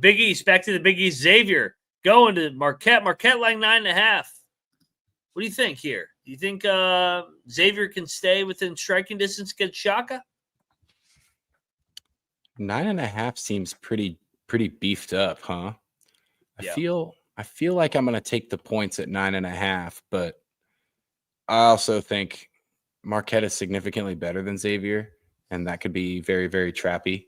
Big East, back to the Big East. Xavier going to Marquette. Marquette laying 9.5. What do you think here? Do you think Xavier can stay within striking distance against Shaka? 9.5 seems pretty beefed up, huh? Yeah. I feel like I'm going to take the points at 9.5, but I also think Marquette is significantly better than Xavier, and that could be very, very trappy.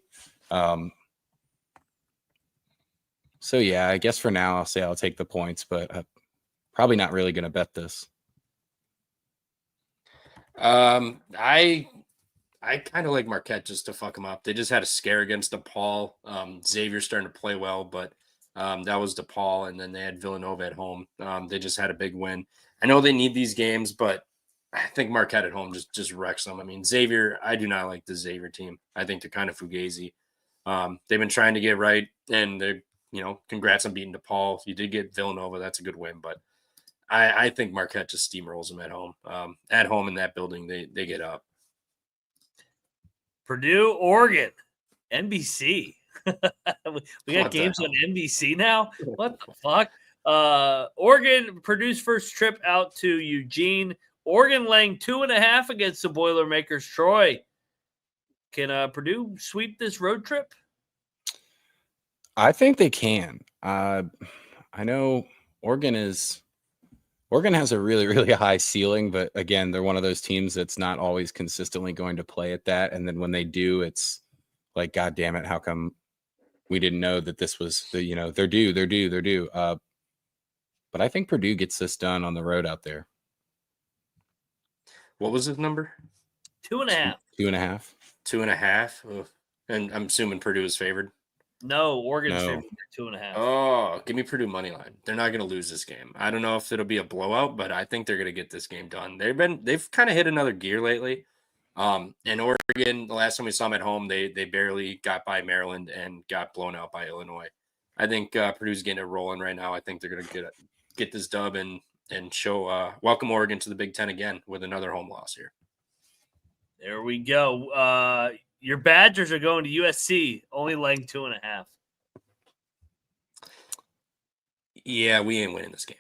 So yeah, I guess for now I'll say I'll take the points, but probably not really going to bet this. I kind of like Marquette just to fuck them up. They just had a scare against DePaul. Xavier's starting to play well, but that was DePaul, and then they had Villanova at home. They just had a big win. I know they need these games, but I think Marquette at home just wrecks them. I mean, Xavier, I do not like the Xavier team. I think they're kind of fugazi. They've been trying to get right, and they're, congrats on beating DePaul. You did get Villanova. That's a good win, but I think Marquette just steamrolls them at home. At home in that building, they get up. Purdue, Oregon, NBC. we got games on NBC now? What the fuck? Oregon, Purdue's first trip out to Eugene. Oregon laying 2.5 against the Boilermakers. Troy, can Purdue sweep this road trip? I think they can. I know Oregon has a really, really high ceiling, but again, they're one of those teams that's not always consistently going to play at that. And then when they do, it's like, God damn it, how come we didn't know that this was they're due. But I think Purdue gets this done on the road out there. What was his number? 2.5. 2.5. 2.5. And I'm assuming Purdue is favored. No, Oregon's No. favored by 2.5. Oh, give me Purdue money line. They're not going to lose this game. I don't know if it'll be a blowout, but I think they're going to get this game done. They've kind of hit another gear lately. And Oregon, the last time we saw them at home, they barely got by Maryland and got blown out by Illinois. I think Purdue's getting it rolling right now. I think they're going to get this dub and show welcome Oregon to the Big Ten again with another home loss here. There we go. Your Badgers are going to USC, only laying 2.5. Yeah, we ain't winning this game.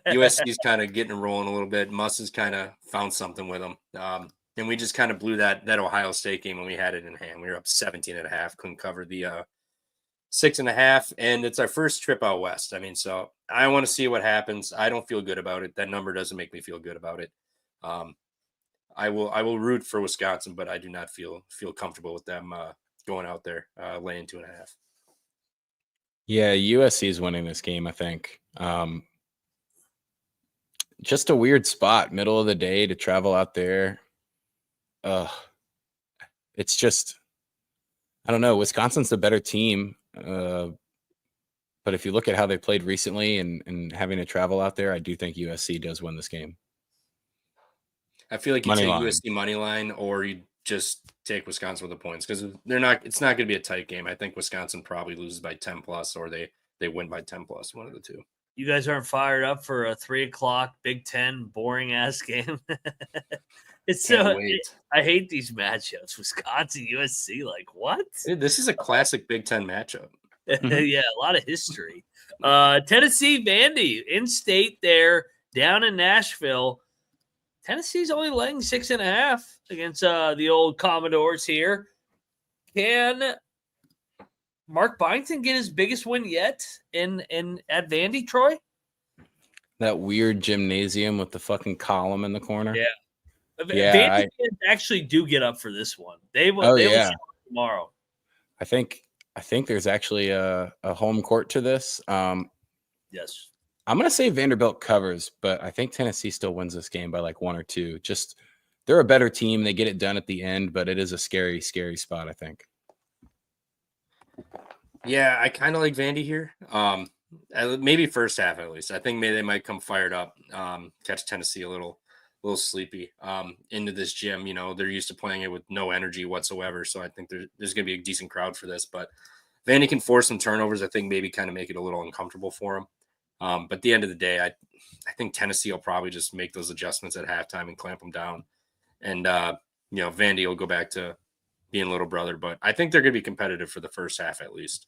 USC's kind of getting rolling a little bit. Muss has kind of found something with them. And we just kind of blew that Ohio State game when we had it in hand. We were up 17.5, couldn't cover the 6.5, and it's our first trip out west. I mean, so I want to see what happens. I don't feel good about it. That number doesn't make me feel good about it. I will root for Wisconsin, but I do not feel comfortable with them going out there laying 2.5. Yeah, USC is winning this game, I think. Just a weird spot, middle of the day to travel out there. It's just, I don't know. Wisconsin's the better team. But if you look at how they played recently and having to travel out there, I do think USC does win this game. I feel like you Money take line. USC money line, or you just take Wisconsin with the points, because it's not going to be a tight game. I think Wisconsin probably loses by 10 plus, or they win by 10 plus, one of the two. You guys aren't fired up for a 3:00 Big Ten boring ass game. It's Can't wait. I hate these matchups. Wisconsin, USC, like what? Dude, this is a classic Big Ten matchup. Yeah, a lot of history. Tennessee, Vandy, in state there, down in Nashville. Tennessee's only laying 6.5 against the old Commodores here. Can Mark Byington get his biggest win yet in at Vandy, Troy? That weird gymnasium with the fucking column in the corner. Yeah. Yeah, Vandy fans actually do get up for this one. They will show up tomorrow. I think there's actually a home court to this. Yes. I'm going to say Vanderbilt covers, but I think Tennessee still wins this game by like 1 or 2. Just they're a better team. They get it done at the end, but it is a scary, scary spot, I think. Yeah, I kind of like Vandy here. Maybe first half at least. I think maybe they might come fired up, catch Tennessee a little sleepy into this gym. You know, they're used to playing it with no energy whatsoever. So I think there's going to be a decent crowd for this. But Vandy can force some turnovers. I think maybe kind of make it a little uncomfortable for them. But at the end of the day, I think Tennessee will probably just make those adjustments at halftime and clamp them down. And, Vandy will go back to being little brother. But I think they're going to be competitive for the first half at least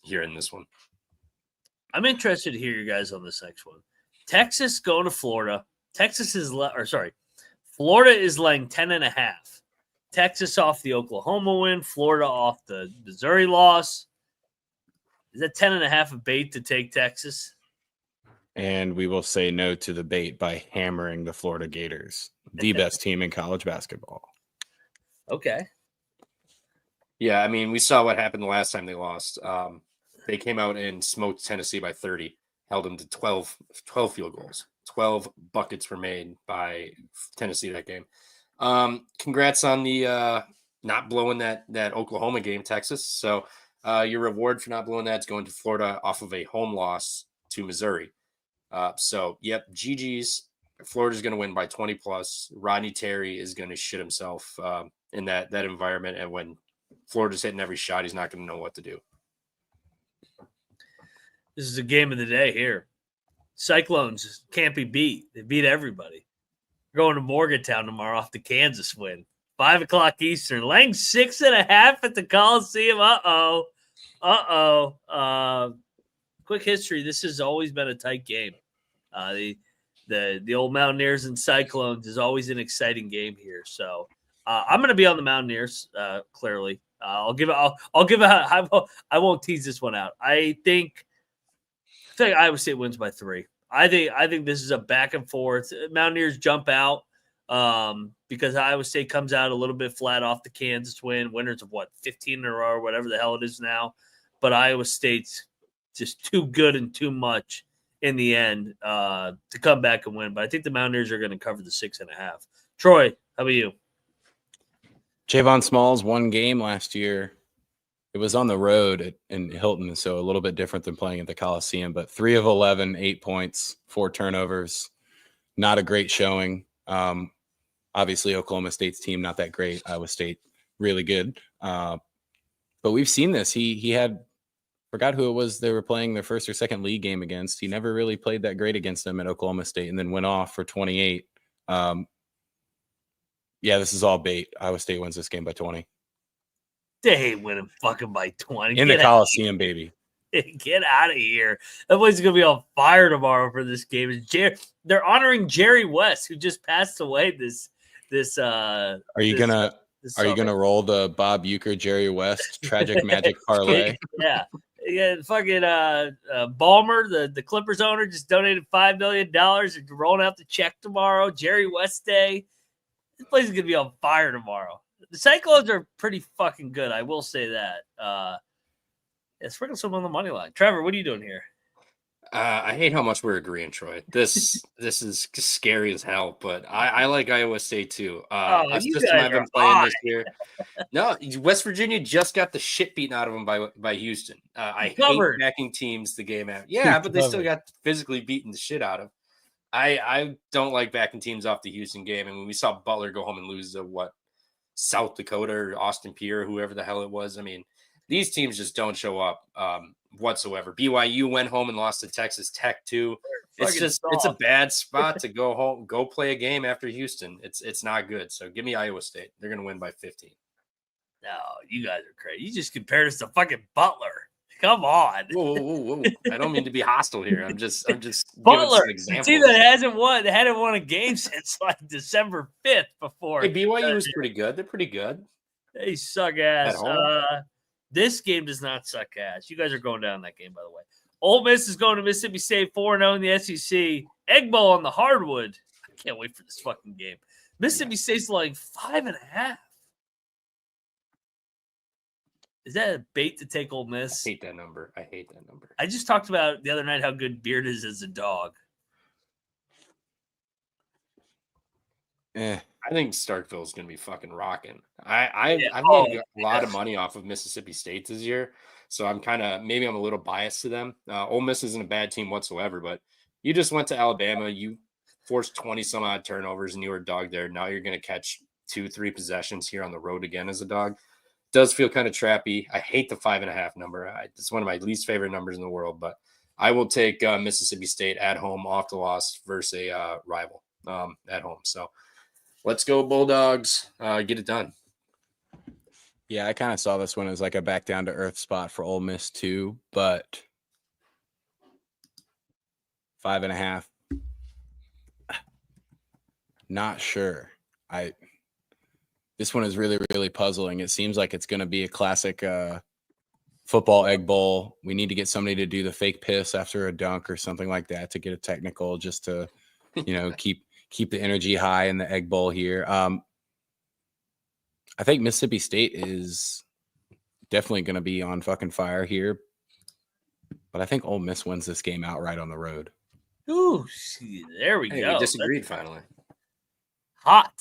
here in this one. I'm interested to hear you guys on this next one. Texas going to Florida. Florida is laying 10.5. Texas off the Oklahoma win. Florida off the Missouri loss. Is that 10.5 a bait to take Texas? And we will say no to the bait by hammering the Florida Gators, the best team in college basketball. Okay. Yeah, I mean, we saw what happened the last time they lost. They came out and smoked Tennessee by 30, held them to 12 field goals. 12 buckets were made by Tennessee that game. Congrats on the not blowing that Oklahoma game, Texas. So your reward for not blowing that is going to Florida off of a home loss to Missouri. GG's. Florida's going to win by 20 plus. Rodney Terry is going to shit himself in that environment. And when Florida's hitting every shot, he's not going to know what to do. This is a game of the day here. Cyclones can't be beat. They beat everybody. We're going to Morgantown tomorrow off the Kansas win. 5:00 Eastern. Laying 6.5 at the Coliseum. Quick history. This has always been a tight game. The old Mountaineers and Cyclones is always an exciting game here. So I'm going to be on the Mountaineers. Clearly, I won't tease this one out. I think Iowa State wins by 3. I think this is a back and forth. Mountaineers jump out because Iowa State comes out a little bit flat off the Kansas win. Winners of 15 in a row or whatever the hell it is now. But Iowa State's just too good and too much in the end to come back and win. But I think the Mountaineers are going to cover the 6.5. Troy, how about you? Javon Smalls, 1 game last year. It was on the road in Hilton, so a little bit different than playing at the Coliseum. But 3 of 11, 8 points, 4 turnovers. Not a great showing. Obviously, Oklahoma State's team not that great. Iowa State really good. But we've seen this. He had forgot who it was they were playing their first or second league game against. He never really played that great against them at Oklahoma State, and then went off for 28. Yeah, this is all bait. Iowa State wins this game by 20. They ain't winning fucking by 20. In the Coliseum, baby. Get out of here. That place is going to be on fire tomorrow for this game. They're honoring Jerry West, who just passed away Are you gonna roll the Bob Uecker, Jerry West tragic magic parlay? Yeah, fucking Ballmer, the Clippers owner, just donated $5 million and rolling out the check tomorrow. Jerry West Day. This place is gonna be on fire tomorrow. The Cyclones are pretty fucking good, I will say that. Sprinkle some on the money line. Trevor, what are you doing here? I hate how much we're agreeing, Troy. This is scary as hell, but I like Iowa State too. The system I've been playing this year. No, West Virginia just got the shit beaten out of them by Houston. I hate backing teams the game after. Yeah, but they still got physically beaten the shit out of. I don't like backing teams off the Houston game. And when we saw Butler go home and lose to South Dakota or Austin Peay or whoever the hell it was, I mean, these teams just don't show up whatsoever. BYU went home and lost to Texas Tech too. It's a bad spot to go home, go play a game after Houston. It's not good. So give me Iowa State. They're going to win by 15. No, you guys are crazy. You just compared us to fucking Butler. Come on. Whoa. I don't mean to be hostile here. I'm just Butler, giving some examples. See, that hadn't won a game since like December 5th before. Hey, BYU was pretty good. They're pretty good. They suck ass. This game does not suck ass. You guys are going down that game, by the way. Ole Miss is going to Mississippi State 4-0 in the SEC. Egg Bowl on the hardwood. I can't wait for this fucking game. Mississippi State's like 5.5. Is that a bait to take Ole Miss? I hate that number. I just talked about the other night how good Beard is as a dog. I think Starkville is going to be fucking rocking. I've made a lot of money off of Mississippi State this year, so I'm a little biased to them. Ole Miss isn't a bad team whatsoever, but you just went to Alabama, you forced 20 some odd turnovers, and you were a dog there. Now you're going to catch 2-3 possessions here on the road again as a dog. Does feel kind of trappy. I hate the 5.5 number. It's one of my least favorite numbers in the world, but I will take Mississippi State at home off the loss versus a rival at home. So let's go Bulldogs. Get it done. Yeah, I kind of saw this one as like a back down to earth spot for Ole Miss too, but 5.5. Not sure. This one is really, really puzzling. It seems like it's going to be a classic football egg bowl. We need to get somebody to do the fake piss after a dunk or something like that to get a technical, just to, keep the energy high in the egg bowl here. I think Mississippi State is definitely going to be on fucking fire here, but I think Ole Miss wins this game outright on the road. Ooh, there we go. We disagreed finally. Hot.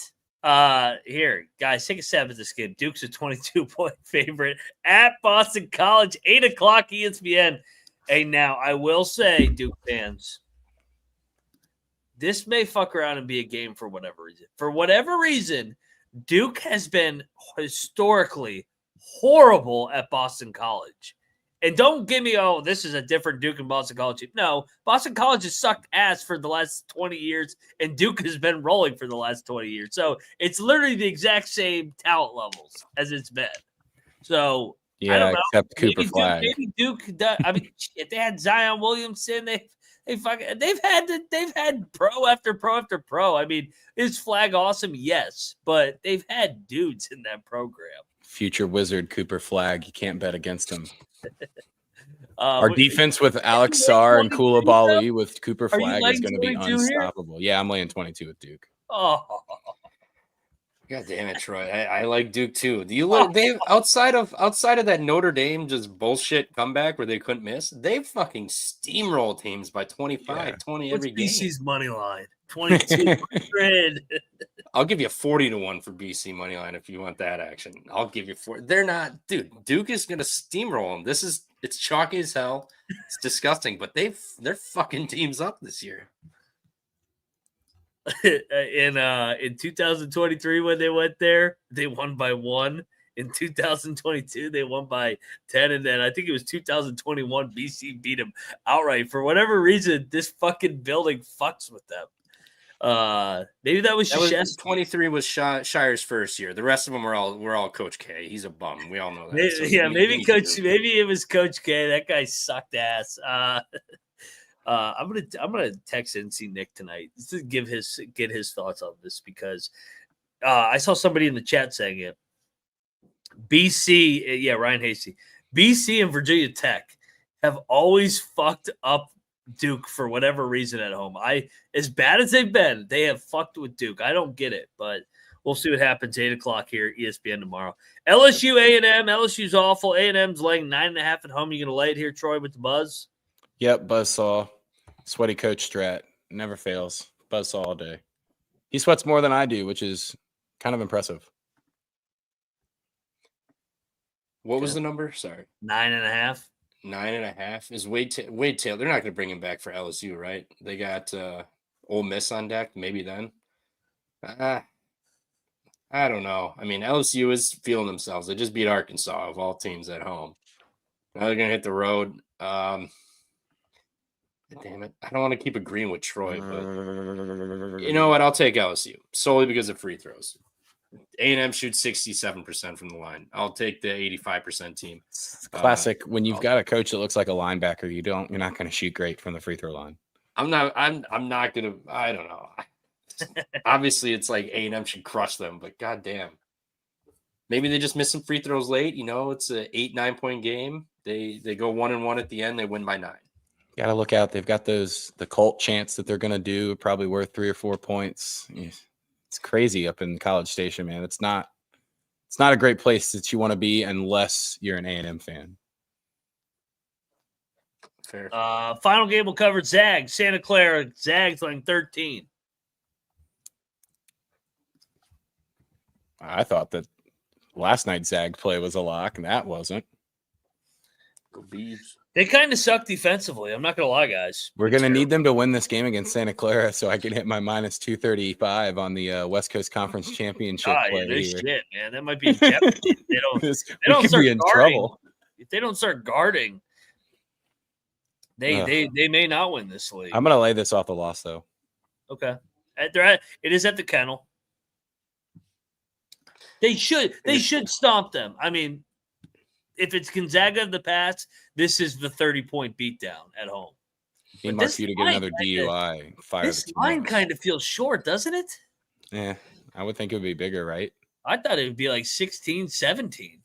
Here, guys, take a stab at this game. Duke's a 22-point favorite at Boston College, 8:00 ESPN. Hey, now I will say, Duke fans, this may fuck around and be a game for whatever reason. For whatever reason, Duke has been historically horrible at Boston College. And don't give me, this is a different Duke and Boston College team. No, Boston College has sucked ass for the last 20 years, and Duke has been rolling for the last 20 years. So it's literally the exact same talent levels as it's been. So yeah, I don't know. Except Cooper Flag. Maybe Duke. I mean, shit, they had Zion Williamson. They've had pro after pro after pro. I mean, is Flag awesome? Yes, but they've had dudes in that program. Future Wizard Cooper Flag. You can't bet against him. Our defense with Alex Sarr and Koulibaly with Cooper Flag is going to be unstoppable. Here? Yeah, I'm laying 22 with Duke. Oh, God damn it, Troy! I like Duke too. They outside of that Notre Dame just bullshit comeback where they couldn't miss. They fucking steamroll teams by 25, 20 every game. BC's money line 2,200. I'll give you 40-1 for BC money line if you want that action. I'll give you 4. They're not, dude. Duke is gonna steamroll them. It's chalky as hell. It's disgusting, but they're fucking teams up this year. In 2023 when they went there, they won by 1. In 2022, they won by 10, and then I think it was 2021. BC beat them outright. For whatever reason, this fucking building fucks with them. Maybe that was 23 was Shire's first year. The rest of them were all Coach K. He's a bum. We all know that. Maybe it was Coach K. That guy sucked ass. I'm gonna text NC Nick tonight to get his thoughts on this because I saw somebody in the chat saying it. BC, Ryan Hasty. BC and Virginia Tech have always fucked up Duke for whatever reason at home. As bad as they've been, they have fucked with Duke. I don't get it, but we'll see what happens. 8:00 here, ESPN tomorrow. LSU, A&M. LSU's awful. A&M's laying 9.5 at home. You gonna lay it here, Troy, with the buzz? Yep, buzzsaw. Sweaty coach strat. Never fails. Buzzsaw all day. He sweats more than I do, which is kind of impressive. What was the number? Sorry. 9.5. 9.5 is Wade Taylor. They're not going to bring him back for LSU, right? They got Ole Miss on deck. Maybe then. I don't know. I mean, LSU is feeling themselves. They just beat Arkansas of all teams at home. Now they're going to hit the road. Damn it. I don't want to keep agreeing with Troy, but you know what? I'll take LSU solely because of free throws. A&M shoots 67% from the line. I'll take the 85% team. It's classic. When you've got a coach that looks like a linebacker, you're not going to shoot great from the free throw line. I'm not going to, I don't know. Obviously it's like A&M should crush them, but goddamn. Maybe they just miss some free throws late. It's a 8-9 point game. They go 1-1 at the end. They win by 9. Got to look out. They've got the cult chants that they're going to do, probably worth 3 or 4 points. It's crazy up in College Station, man. It's not a great place that you want to be unless you're an A&M fan. Fair. Final game will cover Zag, Santa Clara. Zag's laying 13. I thought that last night's Zag play was a lock, and that wasn't. Go Beavs. They kind of suck defensively. I'm not going to lie, guys. We're going to need them to win this game against Santa Clara so I can hit my minus 235 on the West Coast Conference Championship play. Yeah, shit, man. That might be in jeopardy. They don't start be in trouble. If they don't start guarding, they may not win this league. I'm going to lay this off the loss, though. Okay. It is at the Kennel. They should stomp them. I mean, if it's Gonzaga of the past, this is the 30-point beatdown at home. He wants you to get another DUI. This line kind of feels short, doesn't it? Yeah, I would think it would be bigger, right? I thought it would be like 16, 17.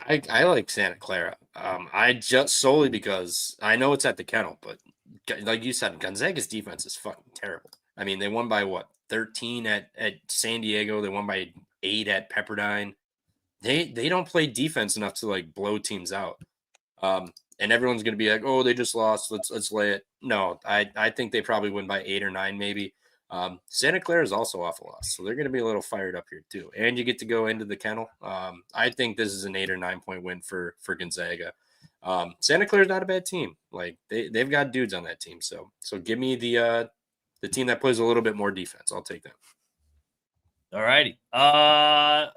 I like Santa Clara. I just solely because I know it's at the Kennel, but like you said, Gonzaga's defense is fucking terrible. I mean, they won by 13 at San Diego. They won by 8 at Pepperdine. They don't play defense enough to like blow teams out. And everyone's going to be like, oh, they just lost. Let's lay it. No, I think they probably win by 8 or 9 maybe. Santa Clara is also off a loss, so they're going to be a little fired up here too. And you get to go into the Kennel. I think this is an 8 or 9 point win for Gonzaga. Santa Clara's not a bad team. Like they've got dudes on that team. So give me the team that plays a little bit more defense. I'll take them. All righty. By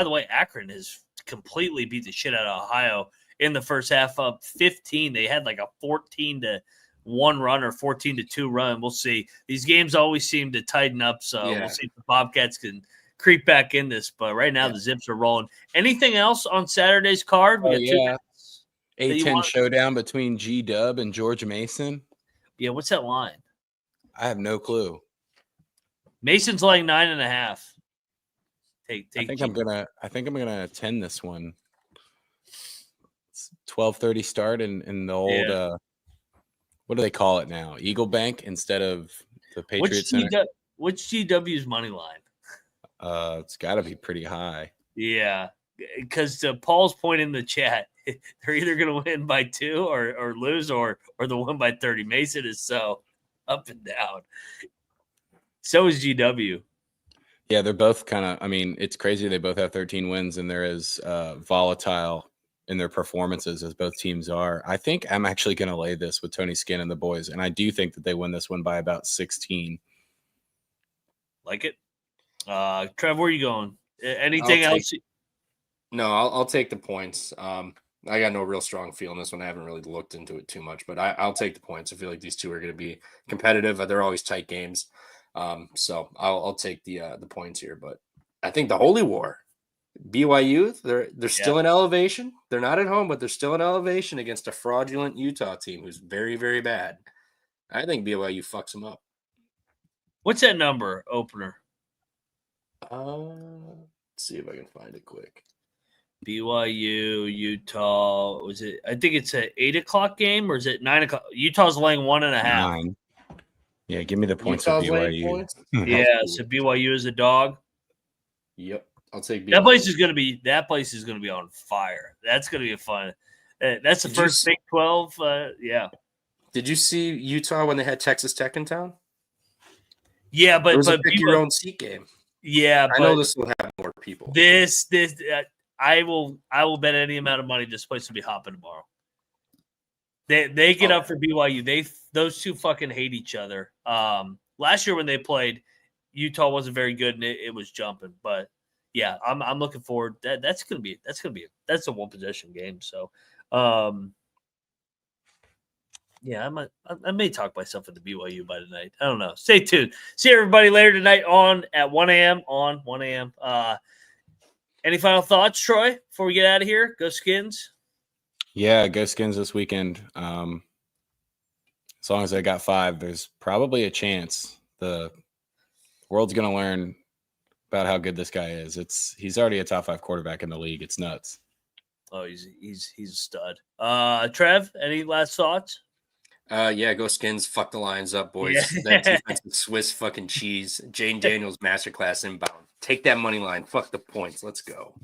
the way, Akron has completely beat the shit out of Ohio in the first half, up 15. They had like a 14-1 run or 14-2 run. We'll see. These games always seem to tighten up, so We'll see if the Bobcats can creep back in this. But right now, the Zips are rolling. Anything else on Saturday's card? We got A-10 showdown between G-Dub and George Mason. Yeah, what's that line? I have no clue. Mason's laying 9.5. I think I'm gonna attend this one. It's 12:30 start in the old what do they call it now? Eagle Bank instead of the Patriots Center. What's GW's money line? It's got to be pretty high. Yeah, because Paul's point in the chat, they're either gonna win by 2 or lose or they'll win by 30. Mason is so up and down. So is GW. Yeah, they're both kind of, I mean, it's crazy. They both have 13 wins, and they're as volatile in their performances as both teams are. I think I'm actually going to lay this with Tony Skinn and the boys, and I do think that they win this one by about 16. Like it. Trev, where are you going? Anything else? No, I'll take the points. I got no real strong feel in this one. I haven't really looked into it too much, but I'll take the points. I feel like these two are going to be competitive. They're always tight games. So I'll take the points here, but I think the Holy War, BYU, they're still in elevation. They're not at home, but they're still in elevation against a fraudulent Utah team who's very, very bad. I think BYU fucks them up. What's that number opener? Let's see if I can find it quick. BYU, Utah. Was it? I think it's an 8:00 game, or is it 9:00? Utah's laying 1.5. 9. Yeah, give me the points Utah's of laying BYU. points? Yeah, so BYU is a dog. Yep, I'll take BYU. That place is going to be on fire. That's going to be a fun. That's the first Big 12. Yeah. Did you see Utah when they had Texas Tech in town? Yeah, but it was a pick your own seat game. Yeah, I know this will have more people. I will bet any amount of money this place will be hopping tomorrow. They get up for BYU. Those two fucking hate each other. Last year when they played, Utah wasn't very good and it was jumping. But yeah, I'm looking forward. That's a one possession game. So yeah, I may talk myself into BYU by tonight. I don't know. Stay tuned. See everybody later tonight at 1 a.m. on 1 a.m. Any final thoughts, Troy, before we get out of here? Go Skins. Yeah, go Skins this weekend. As long as I got 5, there's probably a chance the world's going to learn about how good this guy is. He's already a top 5 quarterback in the league. It's nuts. Oh, he's a stud. Trev, any last thoughts? Yeah, go Skins. Fuck the Lions up, boys. Yeah. That defense is Swiss fucking cheese. Jane Daniels masterclass inbound. Take that money line. Fuck the points. Let's go.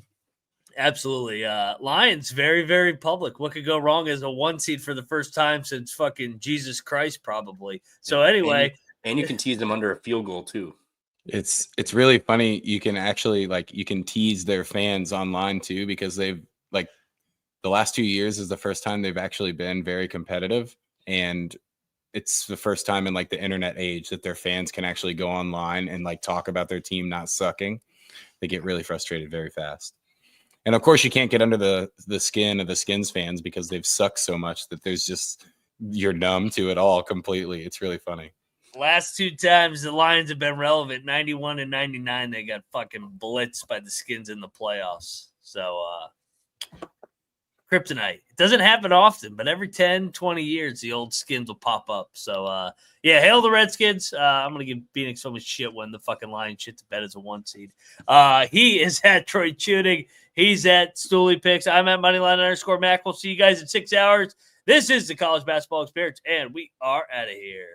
Absolutely. Lions, very, very public. What could go wrong as a 1 seed for the first time since fucking Jesus Christ, probably. So anyway. And you can tease them under a field goal, too. It's really funny. You can actually, you can tease their fans online, too, because they've, the last 2 years is the first time they've actually been very competitive. And it's the first time in the internet age that their fans can actually go online and talk about their team not sucking. They get really frustrated very fast. And of course you can't get under the skin of the Skins fans because they've sucked so much that you're numb to it all completely. It's really funny. Last 2 times the Lions have been relevant, 91 and 99, they got fucking blitzed by the Skins in the playoffs. So, kryptonite. It doesn't happen often, but every 10, 20 years, the old Skins will pop up. So, yeah, hail the Redskins. I'm going to give Phoenix so much shit when the fucking Lions shit to bed as a 1 seed. He is at Troy Tuning. He's at Stooley Picks. I'm at Moneyline_Mac. We'll see you guys in 6 hours. This is the College Basketball Experience, and we are out of here.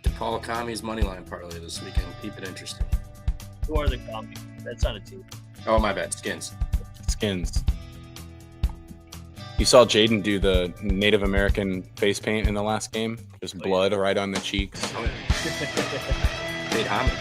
DePaul Commies Moneyline parlay this weekend. Keep it interesting. Who are the Commies? That's on a team. Oh, my bad. Skins. You saw Jaden do the Native American face paint in the last game. Just blood right on the cheeks. Paid homage.